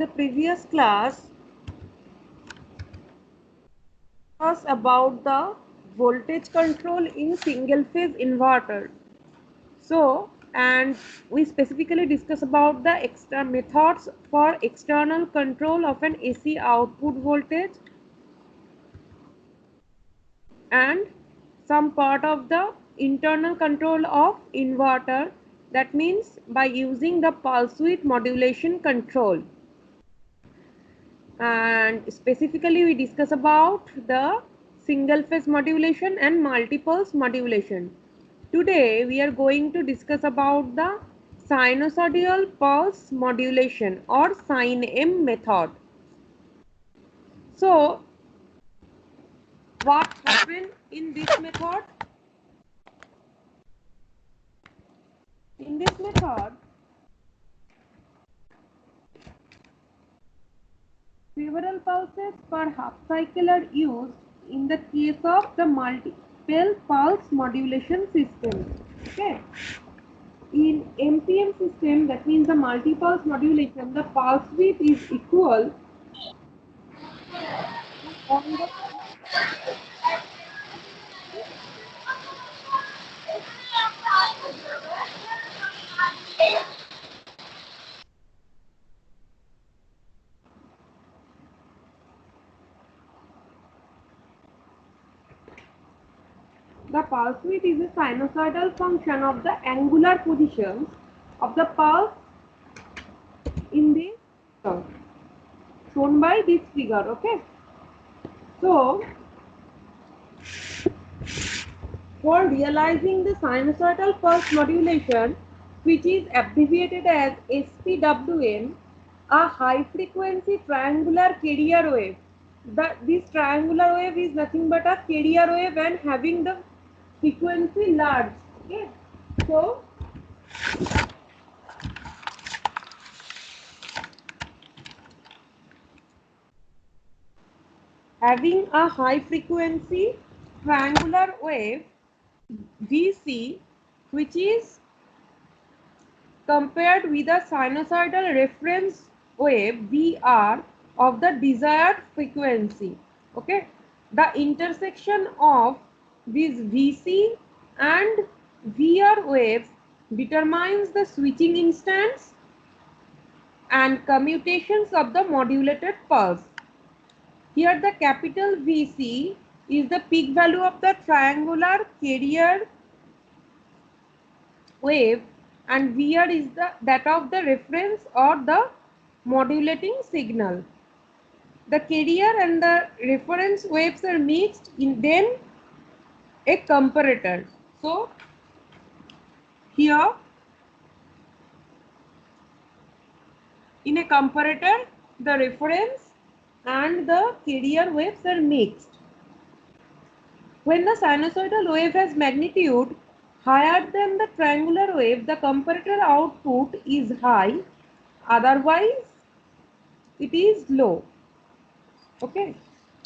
the previous class was about the voltage control in single phase inverter. So, and we specifically discuss about the extra methods for external control of an AC output voltage and some part of the internal control of inverter, that means by using the pulse width modulation control. And specifically we discuss about the single phase modulation and multipulse modulation. Today we are going to discuss about the sinusoidal pulse modulation or SINM method. So what happened in this method? In this method, several pulses per half cycle are used in the case of the multiple pulse modulation system. Okay. In MPM system, that means the multi-pulse modulation, the pulse width is equal on the pulse width is a sinusoidal function of the angular positions of the pulse in the shown by this figure. Okay. So for realizing the sinusoidal pulse modulation, which is abbreviated as SPWM, a high frequency triangular carrier wave. This triangular wave is nothing but a carrier wave and having the frequency large. Okay. So having a high frequency triangular wave VC, which is compared with a sinusoidal reference wave VR of the desired frequency. Okay, the intersection of these VC and VR waves determines the switching instance and commutations of the modulated pulse. Here the capital VC is the peak value of the triangular carrier wave and VR is that of the reference or the modulating signal. The carrier and the reference waves are mixed in then a comparator. So here in a comparator the reference and the carrier waves are mixed. When the sinusoidal wave has magnitude higher than the triangular wave, the comparator output is high, otherwise it is low. Okay,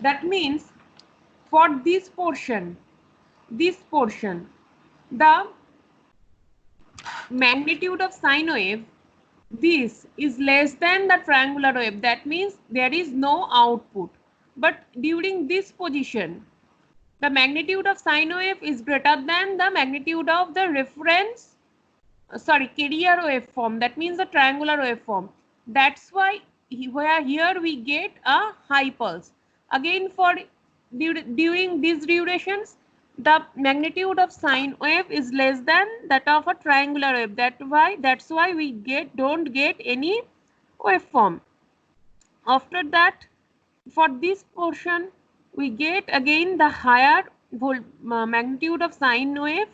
that means for this portion, the magnitude of sine wave, this is less than the triangular wave. That means there is no output. But during this position, the magnitude of sine wave is greater than the magnitude of the reference, carrier waveform. That means the triangular waveform. That's why here we get a high pulse. Again, for during these durations, the magnitude of sine wave is less than that of a triangular wave. That's why we don't get any waveform. After that, for this portion, we get again the higher magnitude of sine wave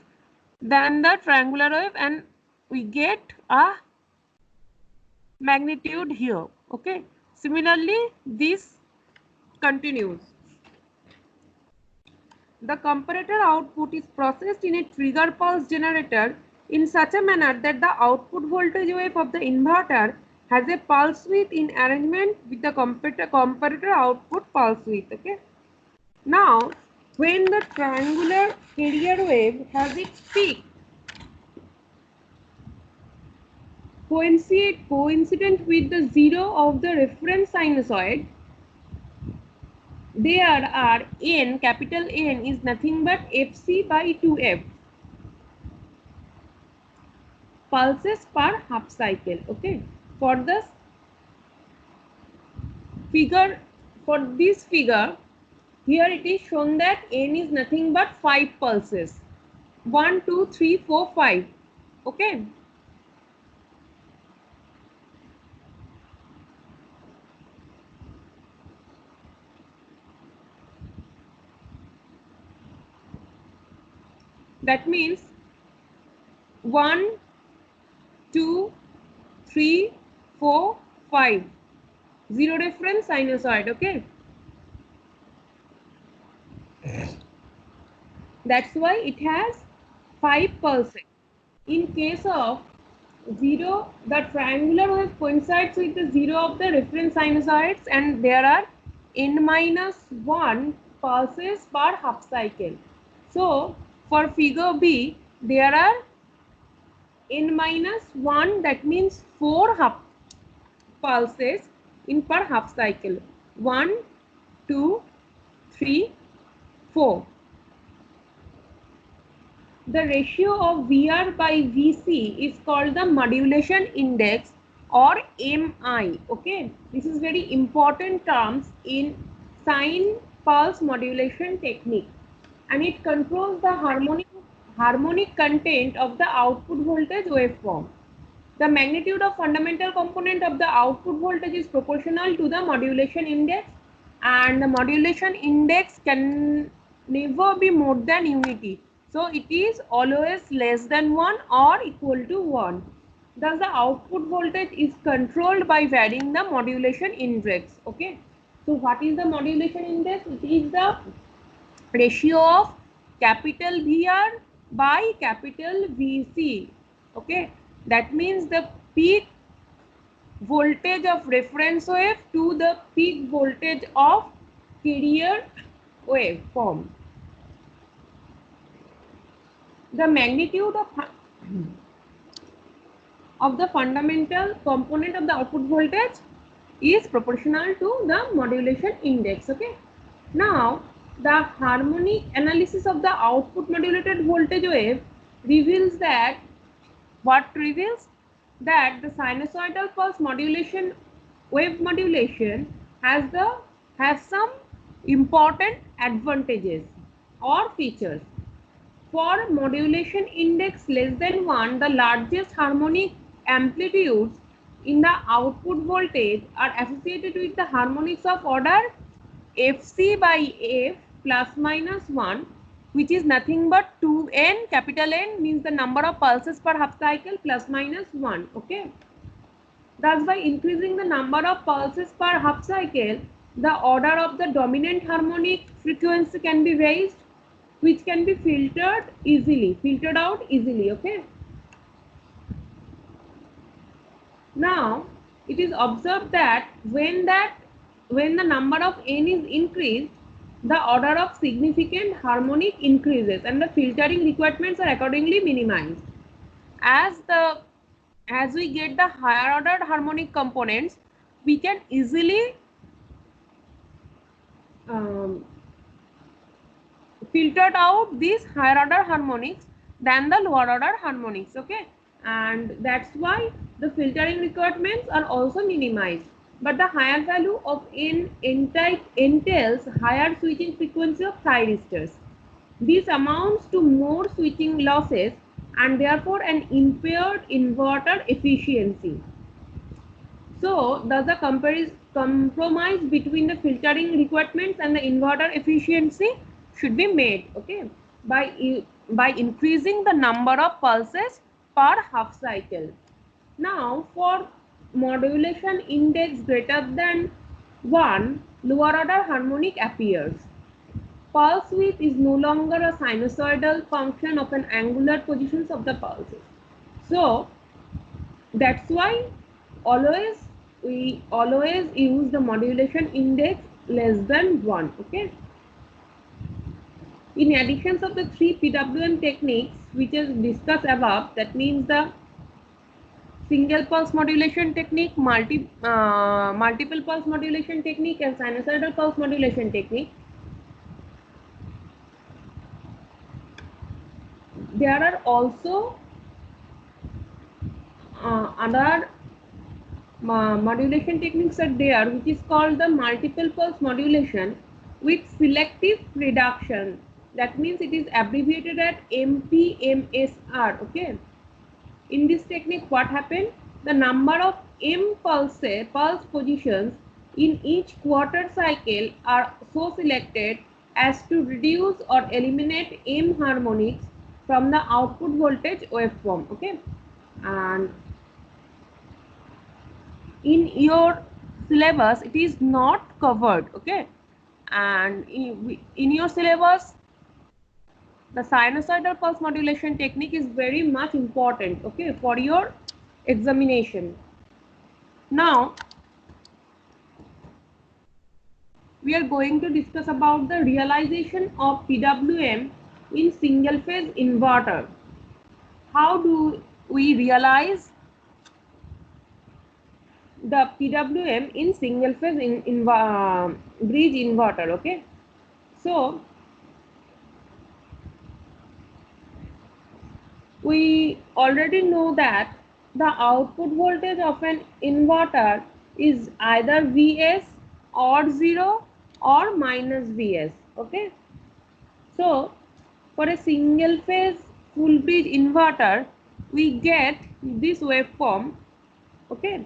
than the triangular wave, and we get a magnitude here. Okay. Similarly, this continues. The comparator output is processed in a trigger pulse generator in such a manner that the output voltage wave of the inverter has a pulse width in arrangement with the comparator output pulse width. Okay. Now, when the triangular carrier wave has its peak, coincident with the zero of the reference sinusoid, there are n, capital N is nothing but fc by 2f pulses per half cycle. Okay, for the figure, for this figure, here it is shown that n is nothing but 5 pulses. 1, 2, 3, 4, 5. Okay. That means 1, 2, 3, 4, 5. Zero reference sinusoid. Okay. That's why it has 5 pulses. In case of zero, the triangular wave coincides with the zero of the reference sinusoids, and there are n minus 1 pulses per half cycle. So for figure B, there are n minus 1, that means 4 half pulses in per half cycle. 1, 2, 3, 4. The ratio of VR by VC is called the modulation index or MI. Okay, this is very important terms in sine pulse modulation technique, and it controls the harmonic content of the output voltage waveform. The magnitude of fundamental component of the output voltage is proportional to the modulation index, and the modulation index can never be more than unity. So it is always less than 1 or equal to 1. Thus the output voltage is controlled by varying the modulation index. Okay. So what is the modulation index? It is the ratio of capital VR by capital VC. Okay. That means the peak voltage of reference wave to the peak voltage of carrier wave form. The magnitude of the fundamental component of the output voltage is proportional to the modulation index. Okay. Now the harmonic analysis of the output modulated voltage wave reveals that the sinusoidal pulse modulation wave modulation has some important advantages or features. For modulation index less than 1, the largest harmonic amplitudes in the output voltage are associated with the harmonics of order fc by f plus minus 1, which is nothing but 2n, capital N means the number of pulses per half cycle, plus minus 1. Okay. Thus by increasing the number of pulses per half cycle, the order of the dominant harmonic frequency can be raised, which can be filtered out easily. Okay. Now it is observed that when the number of n is increased, the order of significant harmonic increases and the filtering requirements are accordingly minimized. As we get the higher ordered harmonic components, we can easily filtered out these higher order harmonics than the lower order harmonics. Okay, and that's why the filtering requirements are also minimized. But the higher value of n entails higher switching frequency of thyristors. This amounts to more switching losses and therefore an impaired inverter efficiency. So thus the compromise between the filtering requirements and the inverter efficiency should be made. Okay, by increasing the number of pulses per half cycle. Now for modulation index greater than 1, lower order harmonic appears. Pulse width is no longer a sinusoidal function of an angular positions of the pulses. So that's why we always use the modulation index less than 1. Okay. In addition of the 3 PWM techniques which is discussed above, that means the single pulse modulation technique, multiple pulse modulation technique, and sinusoidal pulse modulation technique. There are also other modulation techniques are there, which is called the multiple pulse modulation with selective reduction. That means it is abbreviated at MPMSR. Okay. In this technique, what happened? The number of pulse positions in each quarter cycle are so selected as to reduce or eliminate M harmonics from the output voltage waveform. Okay. And in your syllabus it is not covered. Okay. And in your syllabus the sinusoidal pulse modulation technique is very much important, okay, for your examination. Now we are going to discuss about the realization of PWM in single phase inverter. How do we realize the PWM in single phase bridge inverter? Okay, so we already know that the output voltage of an inverter is either Vs or 0 or minus Vs. Okay, so for a single phase full bridge inverter we get this waveform. Okay,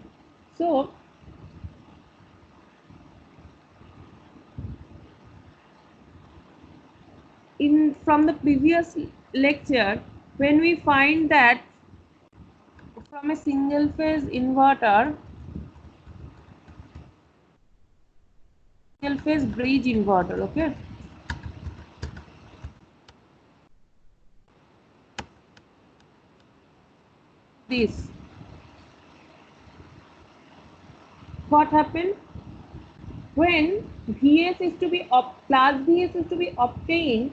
so from the previous lecture, when we find that from a single phase inverter, single phase bridge inverter, okay, this, what happened when Vs is to be plus Vs is to be obtained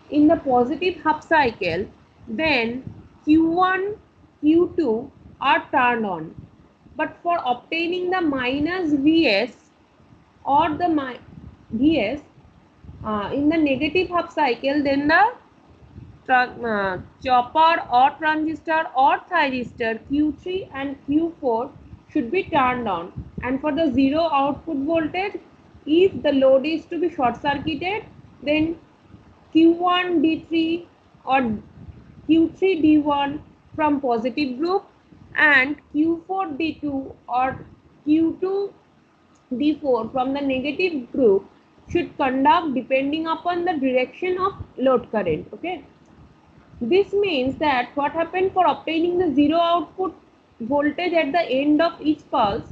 in the positive half cycle, then Q1, Q2 are turned on. But for obtaining the minus Vs or the Vs in the negative half cycle, then the chopper or transistor or thyristor Q3 and Q4 should be turned on. And for the zero output voltage, if the load is to be short circuited, then Q1 D3 or Q3 D1 from positive group and Q4 D2 or Q2 D4 from the negative group should conduct depending upon the direction of load current. Okay. This means that what happened for obtaining the zero output voltage at the end of each pulse,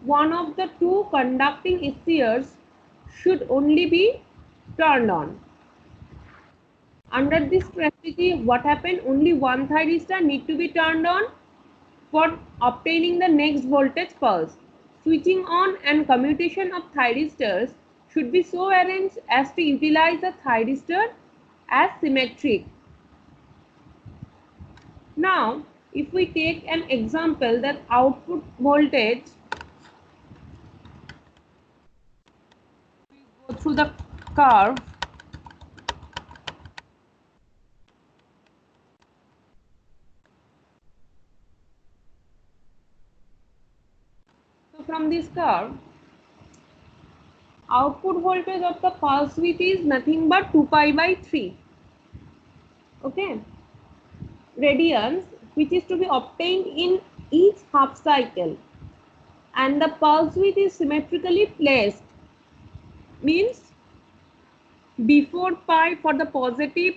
one of the two conducting SCRs should only be turned on. Under this strategy, what happened? Only one thyristor need to be turned on for obtaining the next voltage pulse. Switching on and commutation of thyristors should be so arranged as to utilize the thyristor as symmetric. Now, if we take an example that output voltage, we go through the curve. So from this curve, output voltage of the pulse width is nothing but 2 pi by 3. Okay. Radians, which is to be obtained in each half cycle, and the pulse width is symmetrically placed, means before pi for the positive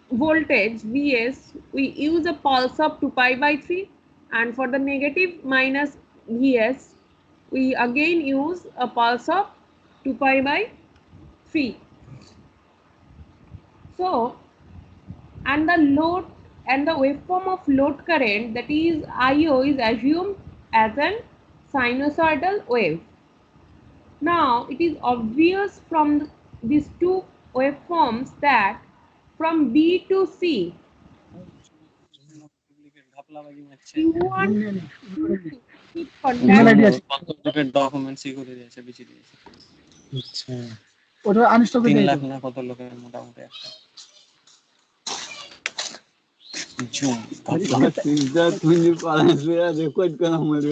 voltage Vs we use a pulse of 2 pi by 3, and for the negative minus Vs we again use a pulse of 2 pi by 3. So, and the load and the waveform of load current, that is IO, is assumed as an sinusoidal wave. Now it is obvious from these two waveforms that from B to C Q1 should Email ID conduct. আছে কত documents ই করে দিয়েছে বিচি দিয়েছে আচ্ছা ওটা unstock করে 3 দিই লাখ তো না কত লোকের মোটামুটি একটা জুম তুমি যে কলেজ রেকর্ড করা মরে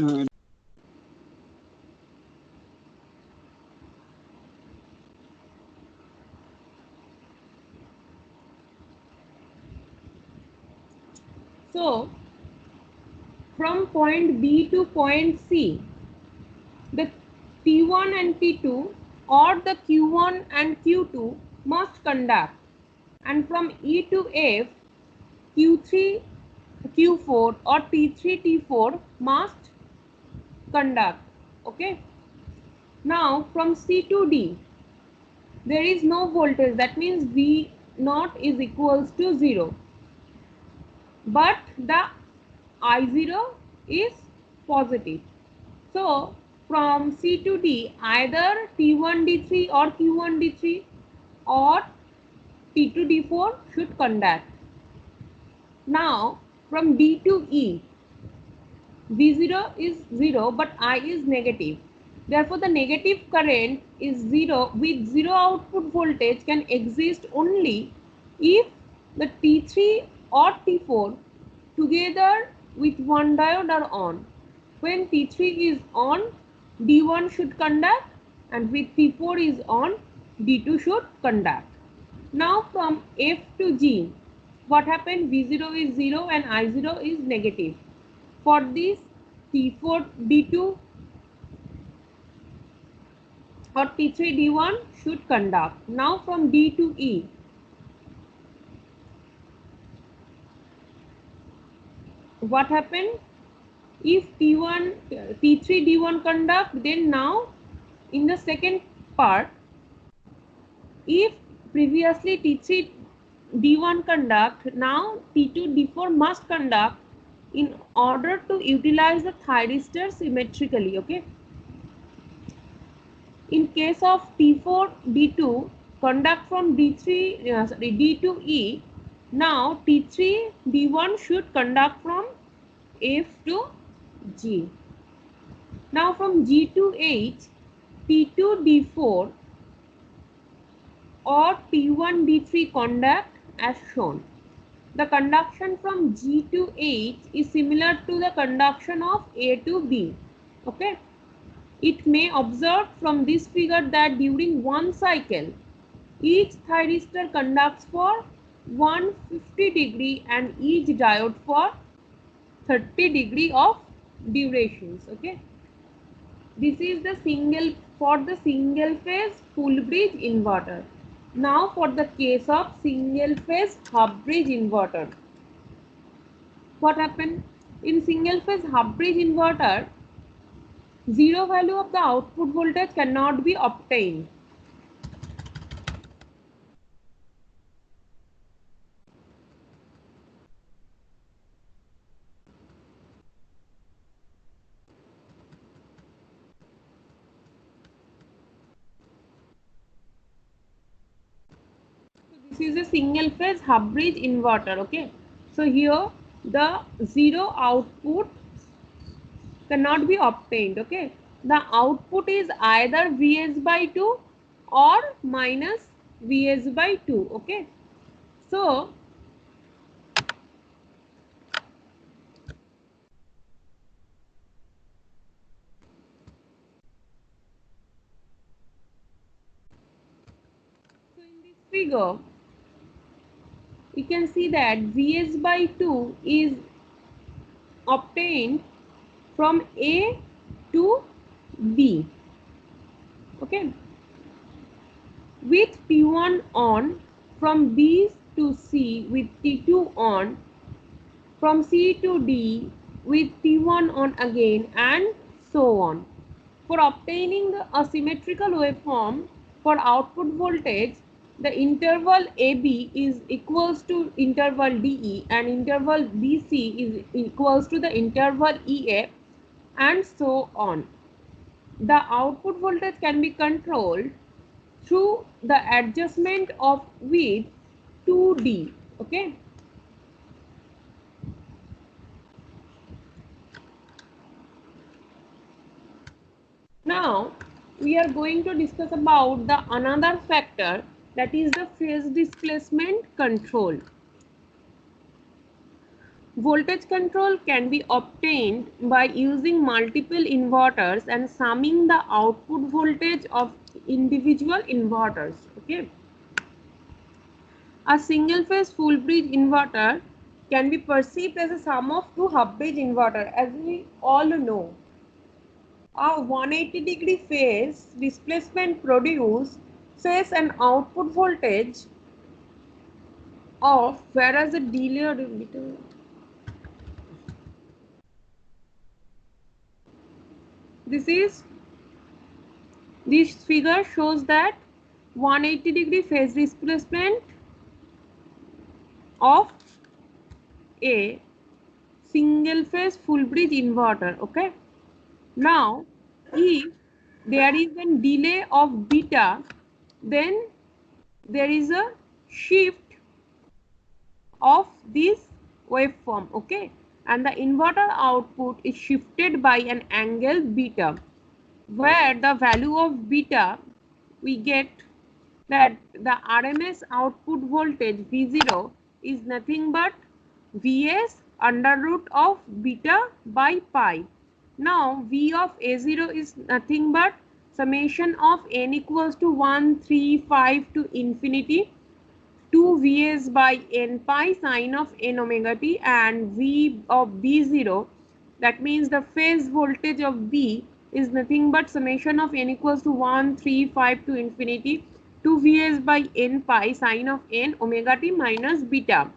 So from point B to point C, the T1 and T2 or the Q1 and Q2 must conduct, and from E to F, Q3, Q4 or T3, T4 must conduct. Okay. Now from C to D, there is no voltage, that means V naught is equals to 0, but the I0 is positive. So from C to D, either T1 D3 or Q1 D3 or T2 D4 should conduct. Now from D to E, V0 is 0 but I is negative. Therefore the negative current is 0 with 0 output voltage can exist only if the T3 or T4 together with one diode are on. When T3 is on, D1 should conduct, and with T4 is on, D2 should conduct. Now from F to G, what happened? V0 is 0 and I0 is negative. For this, T4 D2 or T3 D1 should conduct. Now from D to E, what happened? If T1 T3 D1 conduct, then now in the second part, if previously T3 D1 conduct, now T2 D4 must conduct in order to utilize the thyristor symmetrically. Okay. In case of T4 D2 conduct from D to E, now T3 D1 should conduct from F to G. Now from G to H, T2 D4 or T1 D3 conduct as shown. The conduction from G to H is similar to the conduction of A to B. Okay. It may observe from this figure that during one cycle, each thyristor conducts for 150 degree and each diode for 30 degree of durations. Okay. This is the single phase full bridge inverter. Now for the case of single phase half bridge inverter, what happened? In single phase half bridge inverter, zero value of the output voltage cannot be obtained. So this is a single phase half bridge inverter. Okay. So here the zero output cannot be obtained. Okay. The output is either Vs by 2 or minus Vs by 2. Okay. So in this figure, you can see that Vs by 2 is obtained from A to B. Okay. With T1 on, from B to C with T2 on, from C to D with T1 on again, and so on. For obtaining the asymmetrical waveform for output voltage, the interval AB is equals to interval DE and interval BC is equals to the interval EF, and so on. The output voltage can be controlled through the adjustment of width 2D. Okay. Now we are going to discuss about the another factor, that is the phase displacement control. Voltage control can be obtained by using multiple inverters and summing the output voltage of individual inverters. Okay. A single phase full bridge inverter can be perceived as a sum of two half bridge inverter. As we all know, a 180-degree phase displacement produces an output voltage of, whereas the delay this figure shows that 180-degree phase displacement of a single phase full bridge inverter. Okay. Now, if there is a delay of beta, then there is a shift of this waveform. Okay. And the inverter output is shifted by an angle beta, where the value of beta, we get that the RMS output voltage V0 is nothing but Vs under root of beta by pi. Now V of A0 is nothing but summation of n equals to 1, 3, 5 to infinity 2 Vs by n pi sine of n omega t, and V of B0, that means the phase voltage of B, is nothing but summation of n equals to 1, 3, 5 to infinity 2 Vs by n pi sine of n omega t minus beta.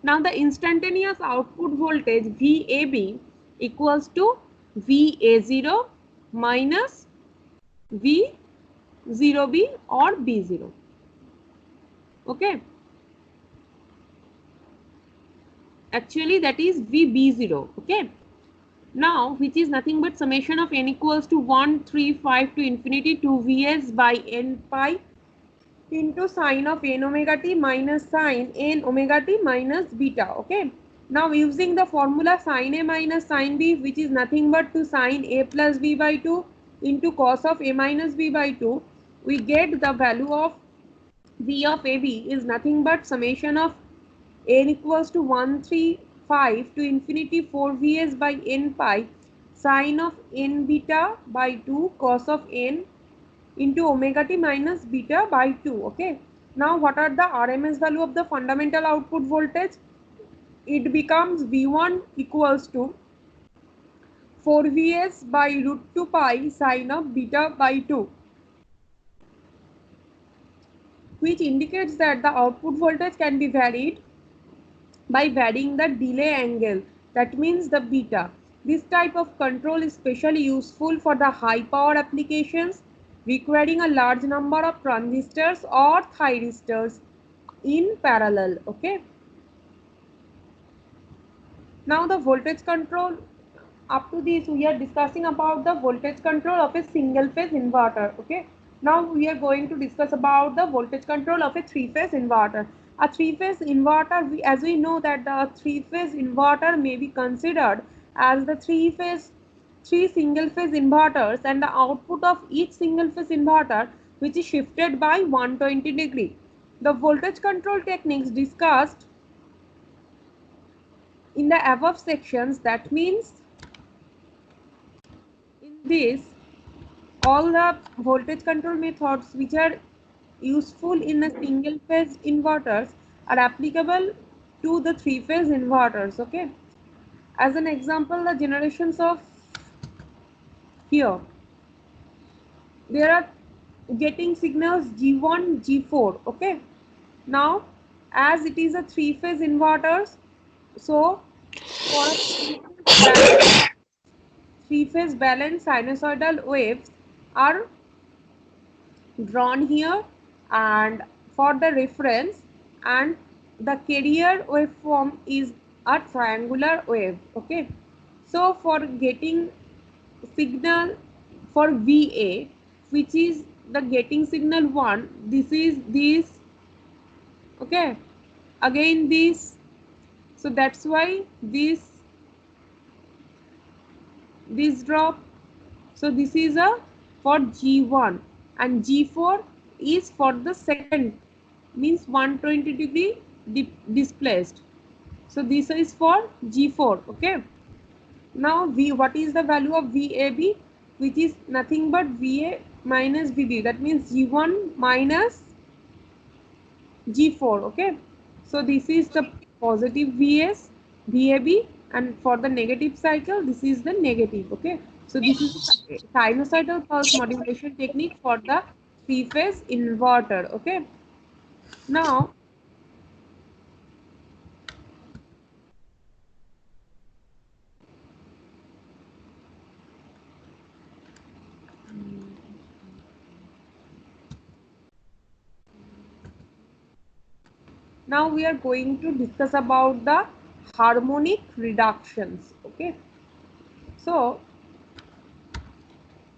Now the instantaneous output voltage VAB equals to VA0 minus V0B or B0. Okay. Actually that is VB0. Okay. Now, which is nothing but summation of n equals to 1, 3, 5 to infinity 2 Vs by n pi into sine of n omega t minus sine n omega t minus beta. Okay. Now using the formula sine A minus sine B, which is nothing but to sine A plus B by 2 into cos of A minus B by 2, we get the value of V of AB is nothing but summation of n equals to 1, 3, 5 to infinity 4 Vs by n pi sine of n beta by 2 cos of n into omega t minus beta by 2. Okay. Now what are the RMS value of the fundamental output voltage? It becomes V1 equals to 4 Vs by root 2 pi sine of beta by 2, which indicates that the output voltage can be varied by varying the delay angle, that means the beta. This type of control is especially useful for the high power applications requiring a large number of transistors or thyristors in parallel. Okay. Now the voltage control, up to this we are discussing about the voltage control of a single phase inverter. Okay. Now we are going to discuss about the voltage control of a three phase inverter. A three phase inverter, as we know that the three phase inverter may be considered as the three single phase inverters, and the output of each single phase inverter which is shifted by 120 degree. The voltage control techniques discussed in the above sections, that means in this all the voltage control methods which are useful in the single phase inverters are applicable to the three phase inverters. Okay. As an example, the generations of here, there are getting signals G1, G4. Okay. Now, as it is a three phase inverters, so for three phase balanced sinusoidal waves are drawn here and for the reference, and the carrier waveform is a triangular wave. Okay. So for getting signal for VA, which is the getting signal 1, this is this. Okay. Again this. So that's why this drop. So this is a for G1 and G4 is for the second, means 120 degree displaced. So this is for G4. Okay. Now what is the value of VAB, which is nothing but VA minus VB. That means G1 minus G4. Okay. So this is the positive VAB, and for the negative cycle, this is the negative. Okay. So this is sinusoidal pulse modulation technique for the three-phase inverter. Okay. Now we are going to discuss about the harmonic reductions. Okay. So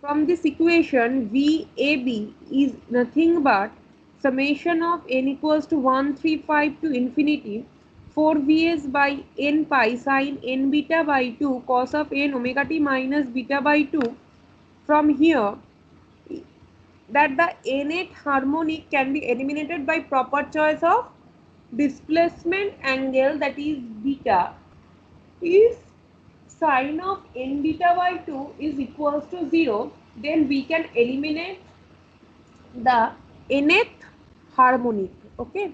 from this equation, VAB is nothing but summation of n equals to 135 to infinity 4 Vs by n pi sine n beta by 2 cos of n omega t minus beta by 2. From here, that the nth harmonic can be eliminated by proper choice of displacement angle, that is beta. If sine of n beta by 2 is equals to 0, then we can eliminate the nth harmonic. Okay.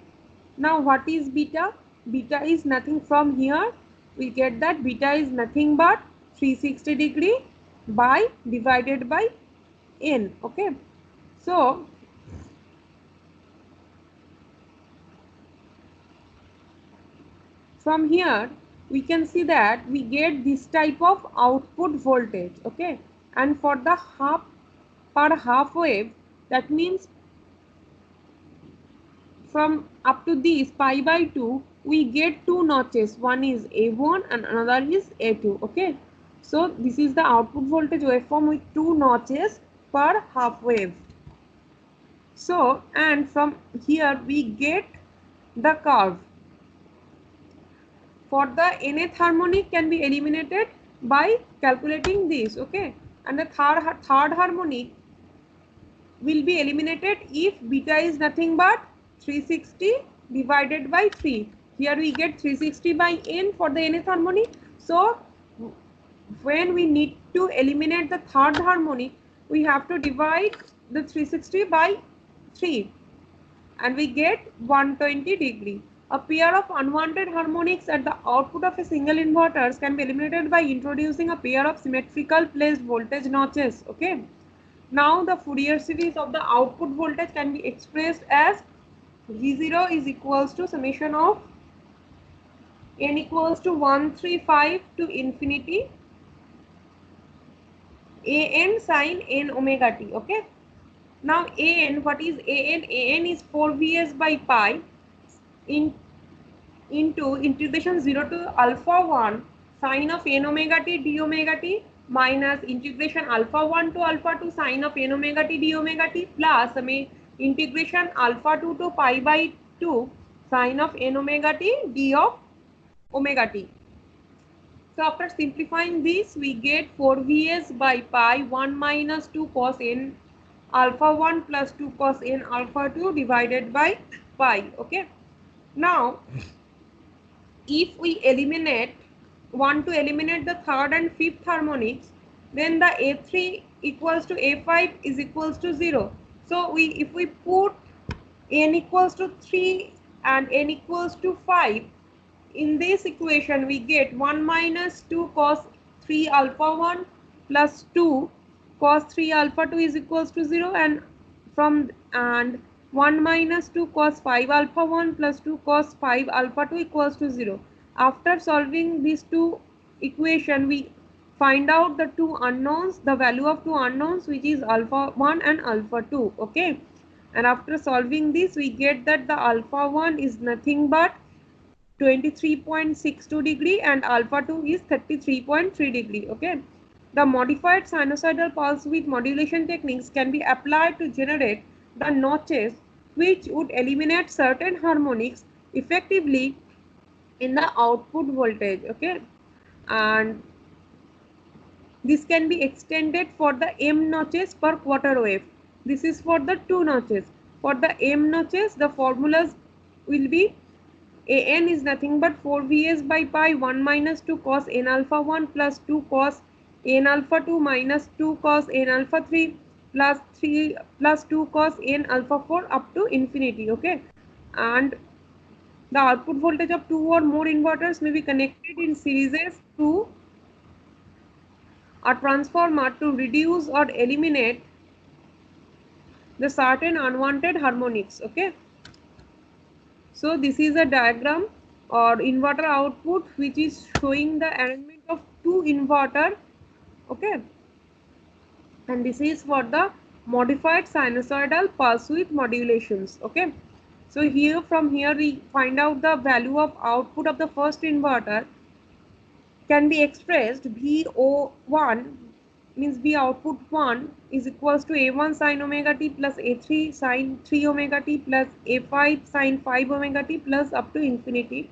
Now what is beta? Beta is nothing. From here we get that beta is nothing but 360 degree by divided by n. Okay. So from here we can see that we get this type of output voltage. Okay. And for the half wave, that means from up to this pi by 2, we get two notches. One is A1 and another is A2. Okay. So this is the output voltage waveform with two notches per half wave. So, and from here we get the curve. For the nth harmonic can be eliminated by calculating this. Okay. And the third harmonic will be eliminated if beta is nothing but 360 divided by 3. Here we get 360 by n for the nth harmonic. So when we need to eliminate the third harmonic, we have to divide the 360 by 3 and we get 120 degree. A pair of unwanted harmonics at the output of a single inverter can be eliminated by introducing a pair of symmetrical placed voltage notches. Okay. Now the Fourier series of the output voltage can be expressed as V0 is equals to summation of n equals to 135 to infinity an sine n omega t. Okay. Now an, what is an? An is 4 Vs by pi into integration 0 to alpha 1 sine of n omega t d omega t minus integration alpha 1 to alpha 2 sine of n omega t d omega t plus integration alpha 2 to pi by 2 sine of n omega t d of omega t. So after simplifying this, we get 4 Vs by pi 1 minus 2 cos n alpha 1 plus 2 cos n alpha 2 divided by pi. Okay. Now if we want to eliminate the third and fifth harmonics, then the A3 equals to A5 is equals to 0. So if we put n equals to 3 and n equals to 5 in this equation, we get 1 minus 2 cos 3 alpha 1 plus 2 cos 3 alpha 2 is equals to 0, and 1 minus 2 cos 5 alpha 1 plus 2 cos 5 alpha 2 equals to 0. After solving these two equations, we find out the two unknowns, the value of two unknowns, which is alpha 1 and alpha 2. Okay. And after solving this, we get that the alpha 1 is nothing but 23.62 degree and alpha 2 is 33.3 degree. Okay. The modified sinusoidal pulse width modulation techniques can be applied to generate the notches which would eliminate certain harmonics effectively in the output voltage. Okay. And This can be extended for the m notches per quarter wave. This is for the 2 notches. For the m notches, the formulas will be an is nothing but 4vs by pi 1 minus 2 cos n alpha 1 plus 2 cos n alpha 2 minus 2 cos n alpha 3 plus 3 plus 2 cos n alpha 4 up to infinity. Okay, and the output voltage of 2 or more inverters may be connected in series to a transformer to reduce or eliminate the certain unwanted harmonics. Okay, so this is a diagram or inverter output which is showing the arrangement of 2 inverter. Okay, and this is for the modified sinusoidal pulse width modulations. Okay, so here from here we find out the value of output of the first inverter can be expressed VO1 means V output 1 is equals to A1 sin omega t plus A3 sin 3 omega t plus A5 sin 5 omega t plus up to infinity.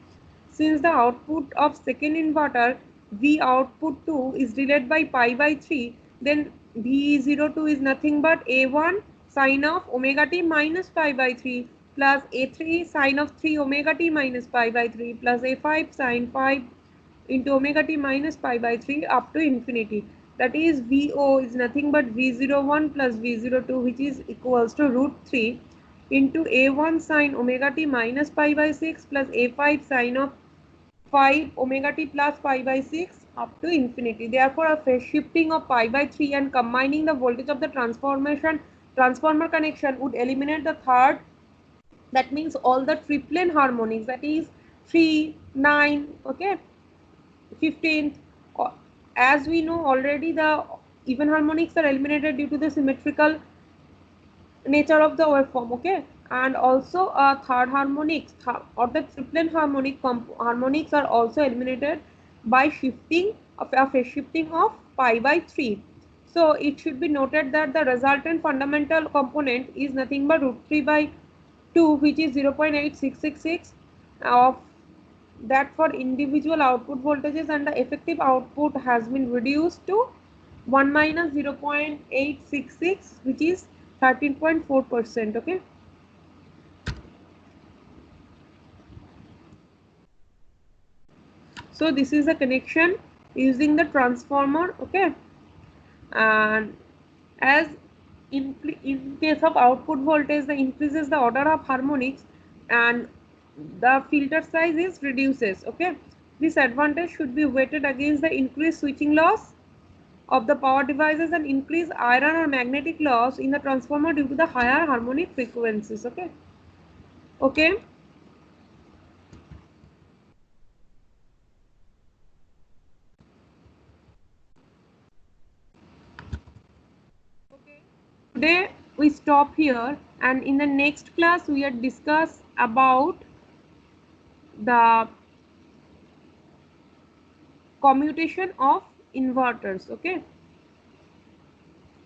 Since the output of second inverter V output 2 is divided by pi by 3, then V02 is nothing but A1 sin of omega t minus pi by 3 plus A3 sin of 3 omega t minus pi by 3 plus A5 sin 5 into omega t minus pi by 3 up to infinity. That is VO is nothing but V01 plus V02, which is equals to root 3 into A1 sin omega t minus pi by 6 plus A5 sin of 5 omega t plus pi by 6 up to infinity. Therefore, a phase shifting of pi by 3 and combining the voltage of the transformer connection would eliminate the third, that means all the triplet harmonics, that is 3, 9, okay, 15th. As we know already, the even harmonics are eliminated due to the symmetrical nature of the waveform. Okay, and also third harmonics or the triplet harmonics are also eliminated by shifting of a phase shifting of pi by 3. So it should be noted that the resultant fundamental component is nothing but root 3 by 2, which is 0.8666 of that for individual output voltages, and the effective output has been reduced to 1 minus 0.866, which is 13.4%. Okay, so this is a connection using the transformer. Okay, and as in case of output voltage, the increases the order of harmonics and the filter size is reduces. Okay, this advantage should be weighted against the increased switching loss of the power devices and increased iron or magnetic loss in the transformer due to the higher harmonic frequencies. Okay, okay. Today we stop here, and in the next class we will discuss about the commutation of inverters. Okay.